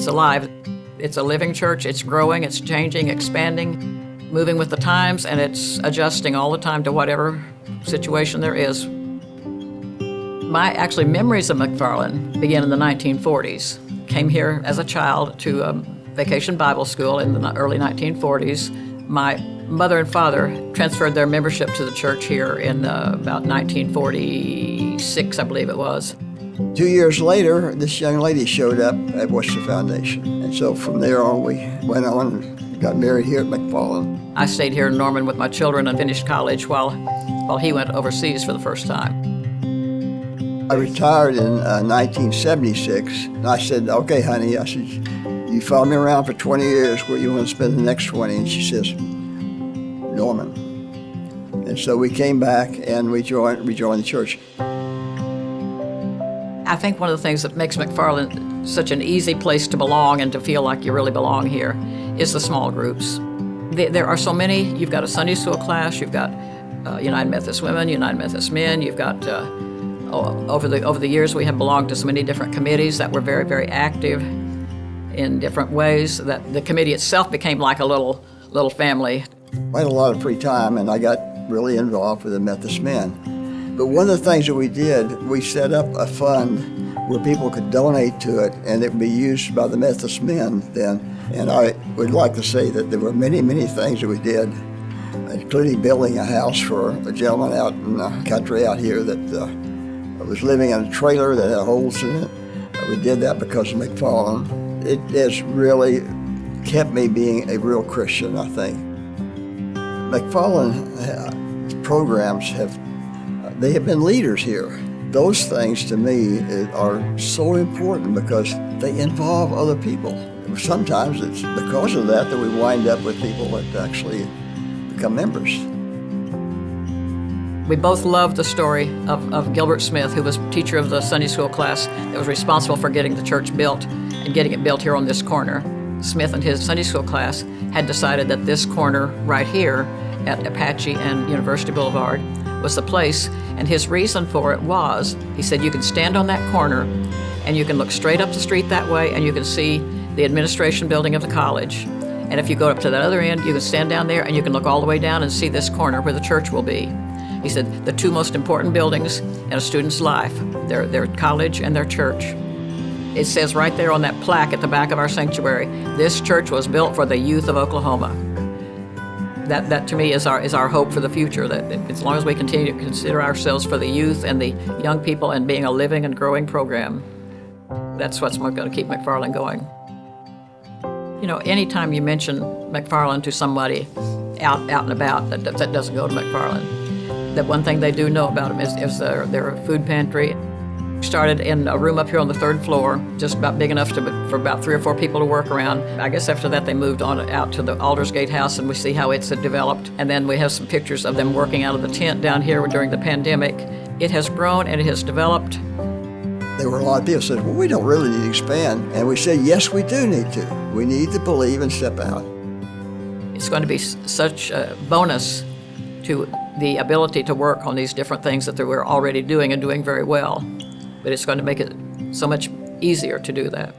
It's alive. It's a living church. It's growing, it's changing, expanding, moving with the times, and it's adjusting all the time to whatever situation there is. My actually memories of McFarlin began in the 1940s. Came here as a child to Vacation Bible School in the early 1940s. My mother and father transferred their membership to the church here in about 1946, I believe it was. 2 years later, this young lady showed up at Worcester Foundation. And so from there on, we went on and got married here at McFarlin. I stayed here in Norman with my children and finished college while he went overseas for the first time. I retired in 1976, and I said, okay, honey, I said, you followed me around for 20 years, where you want to spend the next 20? And she says, Norman. And so we came back and we joined the church. I think one of the things that makes McFarlin such an easy place to belong and to feel like you really belong here is the small groups. There are so many. You've got a Sunday school class, you've got United Methodist Women, United Methodist Men, you've got over the years, we have belonged to so many different committees that were very, very active in different ways, that the committee itself became like a little family. I had a lot of free time, and I got really involved with the Methodist Men. But one of the things that we did, we set up a fund where people could donate to it, and it would be used by the Methodist Men then. And I would like to say that there were many, many things that we did, including building a house for a gentleman out in the country out here that was living in a trailer that had holes in it. We did that because of McFarlin. It has really kept me being a real Christian, I think. McFarlin programs have been leaders here. Those things to me are so important because they involve other people. Sometimes it's because of that we wind up with people that actually become members. We both loved the story of Gilbert Smith, who was teacher of the Sunday school class that was responsible for getting the church built and getting it built here on this corner. Smith and his Sunday school class had decided that this corner right here at Apache and University Boulevard was the place, and his reason for it was, he said, you can stand on that corner and you can look straight up the street that way and you can see the administration building of the college. And if you go up to that other end, you can stand down there and you can look all the way down and see this corner where the church will be. He said, the two most important buildings in a student's life, their college and their church. It says right there on that plaque at the back of our sanctuary, this church was built for the youth of Oklahoma. That to me is our hope for the future, that as long as we continue to consider ourselves for the youth and the young people and being a living and growing program, that's what's going to keep McFarlin going. You know, anytime you mention McFarlin to somebody out and about that doesn't go to McFarlin, that one thing they do know about them is their food pantry. Started in a room up here on the third floor, just about big enough for about 3 or 4 people to work around. I guess after that they moved on out to the Aldersgate house, and we see how it's developed. And then we have some pictures of them working out of the tent down here during the pandemic. It has grown and it has developed. There were a lot of people who said, well, we don't really need to expand. And we said, yes, we do need to. We need to believe and step out. It's going to be such a bonus to the ability to work on these different things that we're already doing and doing very well. But it's going to make it so much easier to do that.